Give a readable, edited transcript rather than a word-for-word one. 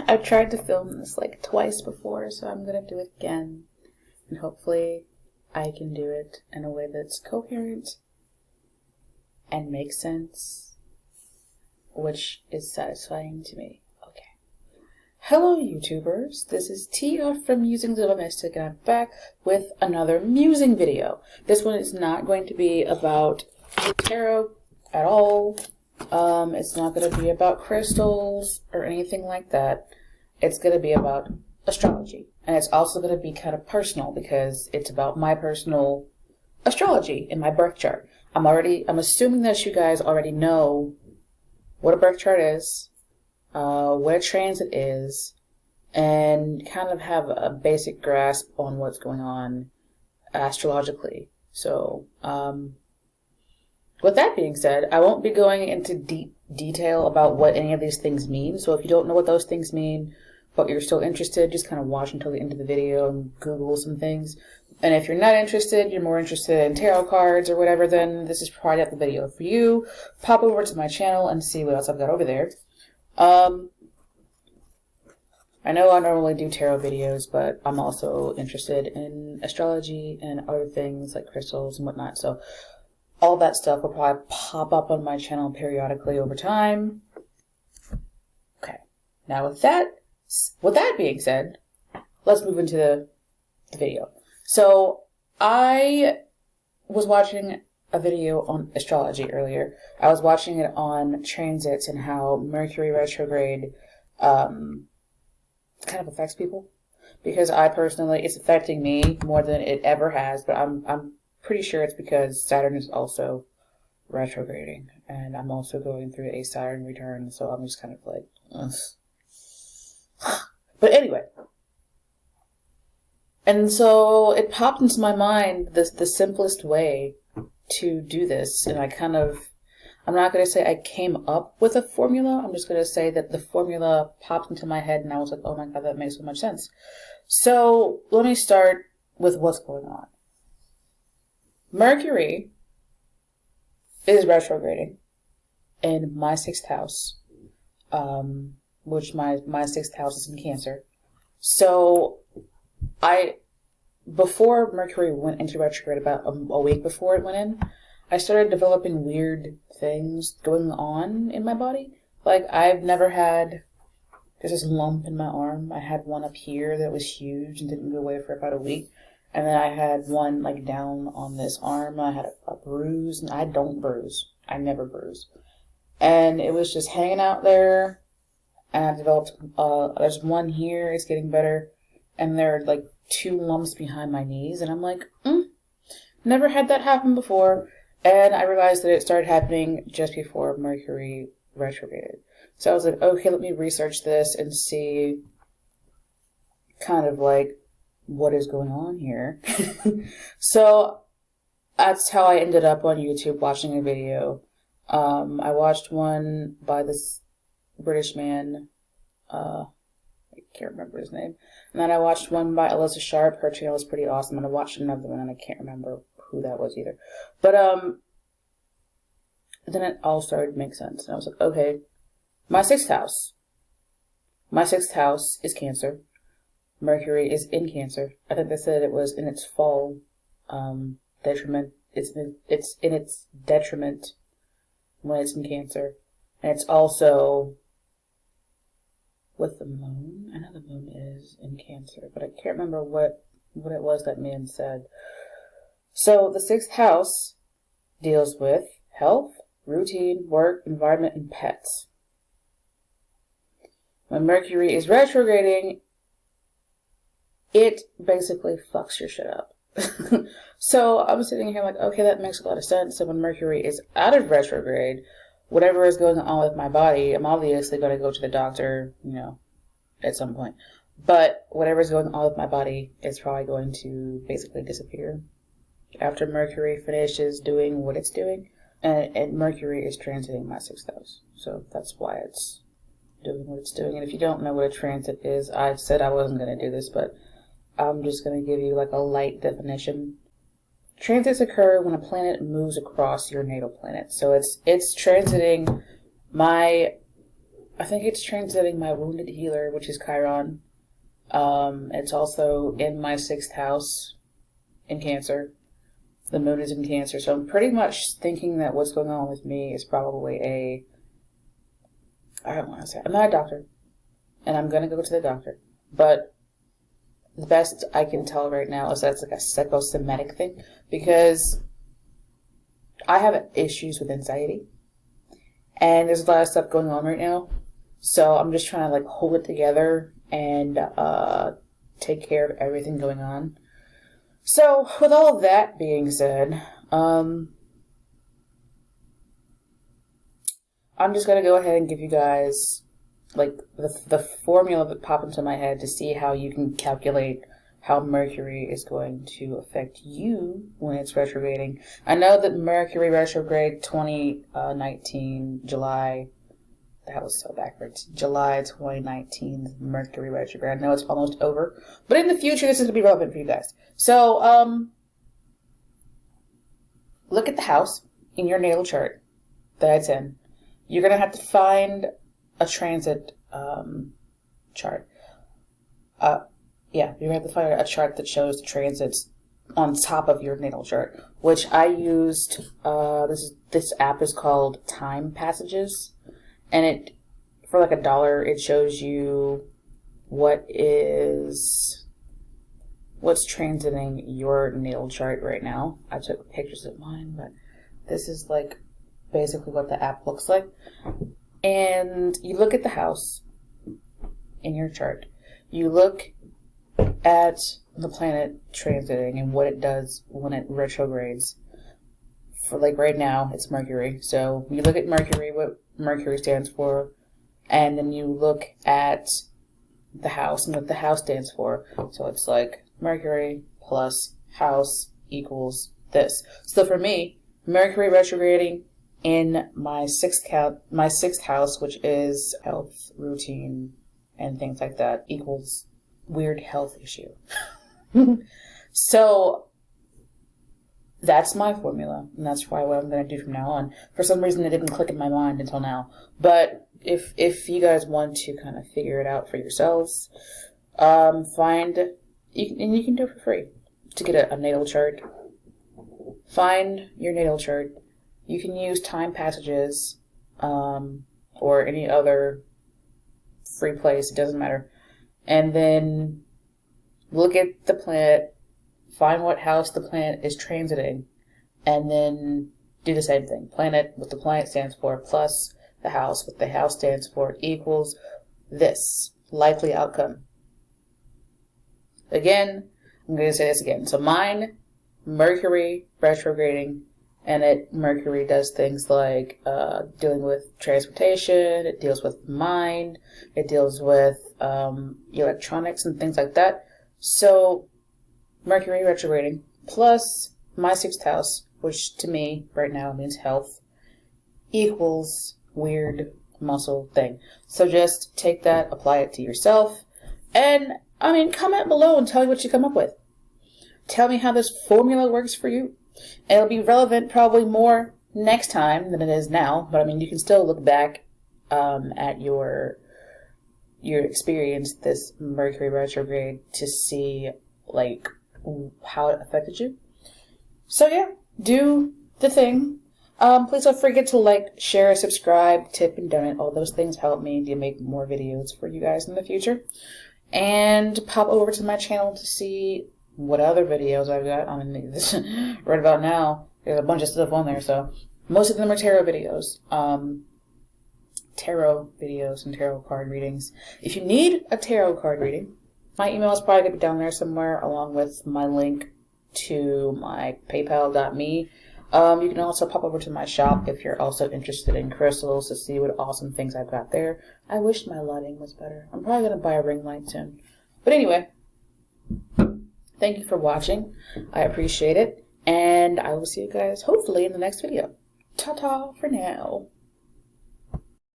I've tried to film this like twice before, so I'm gonna do it again. And hopefully I can do it in a way that's coherent and makes sense, which is satisfying to me. Okay. Hello YouTubers, this is Tia from Musings of a Mystic, and I'm back with another musing video. This one is not going to be about tarot at all. It's not going to be about crystals or anything like that. It's going to be about astrology. And it's also going to be kind of personal because it's about my personal astrology in my birth chart. I'm assuming that you guys already know what a birth chart is, what a transit is, and kind of have a basic grasp on what's going on astrologically. So, with that being said, I won't be going into deep detail about what any of these things mean. So if you don't know what those things mean, but you're still interested, just kind of watch until the end of the video and Google some things. And if you're not interested, you're more interested in tarot cards or whatever, then this is probably not the video for you. Pop over to my channel and see what else I've got over there. I know I normally do tarot videos, but I'm also interested in astrology and other things like crystals and whatnot. So all that stuff will probably pop up on my channel periodically over time. Okay. Now with that being said, let's move into the video. So I was watching a video on astrology earlier. I was watching it on transits and how Mercury retrograde kind of affects people. Because I personally, it's affecting me more than it ever has, but I'm pretty sure it's because Saturn is also retrograding, and I'm also going through a Saturn return, so I'm just kind of like, ugh. But anyway, and so it popped into my mind the simplest way to do this, and I'm not going to say I came up with a formula, I'm just going to say that the formula popped into my head, and I was like, oh my god, that makes so much sense. So let me start with what's going on. Mercury is retrograding in my 6th house, which my 6th house is in Cancer. So before Mercury went into retrograde, about a week before it went in, I started developing weird things going on in my body. Like, I've never had just this lump in my arm. I had one up here that was huge and didn't go away for about a week. And then I had one like down on this arm. I had a bruise, and I don't bruise. I never bruise. And it was just hanging out there. And I developed, there's one here, it's getting better. And there are like 2 lumps behind my knees. And I'm like, never had that happen before. And I realized that it started happening just before Mercury retrograded. So I was like, okay, let me research this and see kind of like what is going on here. So that's how I ended up on YouTube watching a video. I watched one by this British man, I can't remember his name, and then I watched one by Alyssa Sharp. Her channel is pretty awesome, and I watched another one and I can't remember who that was either. But then it all started to make sense, and I was like, okay, my 6th house is Cancer. Mercury is in Cancer. I think they said it was in its fall detriment. It's in its detriment when it's in Cancer. And it's also with the moon. I know the moon is in Cancer, but I can't remember what it was that man said. So the 6th house deals with health, routine, work, environment, and pets. When Mercury is retrograding, it basically fucks your shit up. So I'm sitting here like, okay, that makes a lot of sense. So when Mercury is out of retrograde, whatever is going on with my body, I'm obviously going to go to the doctor, at some point. But whatever is going on with my body is probably going to basically disappear after Mercury finishes doing what it's doing. And Mercury is transiting my 6th house. So that's why it's doing what it's doing. And if you don't know what a transit is, I said I wasn't going to do this, but I'm just going to give you like a light definition. Transits occur when a planet moves across your natal planet. So it's transiting my I think it's transiting my wounded healer, which is Chiron. It's also in my 6th house in Cancer. The moon is in Cancer, so I'm pretty much thinking that what's going on with me is probably I don't want to say, I'm not a doctor, and I'm going to go to the doctor, but the best I can tell right now is that it's like a psychosomatic thing, because I have issues with anxiety, and there's a lot of stuff going on right now, so I'm just trying to like hold it together and take care of everything going on. So with all of that being said, I'm just going to go ahead and give you guys like the formula that popped into my head to see how you can calculate how Mercury is going to affect you when it's retrograding. I know that Mercury retrograde 2019, July, that was so backwards, July 2019, Mercury retrograde. I know it's almost over, but in the future this is going to be relevant for you guys. So, look at the house in your natal chart that it's in. You're going to have to find a transit chart. Yeah, you're going to have to find a chart that shows the transits on top of your natal chart, which I used. This app is called Time Passages, and it, for like $1, it shows you what's transiting your natal chart right now. I took pictures of mine, but this is like basically what the app looks like. And you look at the house in your chart. You look at the planet transiting and what it does when it retrogrades. For like right now, it's Mercury. So you look at Mercury, what Mercury stands for, and then you look at the house and what the house stands for. So it's like Mercury plus house equals this. So for me, Mercury retrograding in my 6th house, which is health, routine, and things like that, equals weird health issue. So that's my formula, and that's probably what I'm going to do from now on. For some reason, it didn't click in my mind until now. But if you guys want to kind of figure it out for yourselves, you can do it for free to get a natal chart. Find your natal chart. You can use Time Passages or any other free place. It doesn't matter. And then look at the planet. Find what house the planet is transiting. And then do the same thing. Planet, what the planet stands for, plus the house, what the house stands for, equals this likely outcome. Again, I'm going to say this again. So mine, Mercury retrograding, and Mercury does things like dealing with transportation, it deals with mind, it deals with electronics and things like that. So Mercury retrograding plus my 6th house, which to me right now means health, equals weird muscle thing. So just take that, apply it to yourself, and comment below and tell me what you come up with. Tell me how this formula works for you. And it'll be relevant probably more next time than it is now. But you can still look back at your experience this Mercury retrograde to see like how it affected you. So yeah, do the thing. Please don't forget to like, share, subscribe, tip, and donate. All those things help me to make more videos for you guys in the future. And pop over to my channel to see what other videos I've got. This right about now, there's a bunch of stuff on there, so most of them are tarot videos. Tarot videos and tarot card readings. If you need a tarot card reading, my email is probably going to be down there somewhere, along with my link to my paypal.me. You can also pop over to my shop if you're also interested in crystals to see what awesome things I've got there. I wish my lighting was better. I'm probably going to buy a ring light soon. But anyway, thank you for watching. I appreciate it. And I will see you guys hopefully in the next video. Ta-ta for now.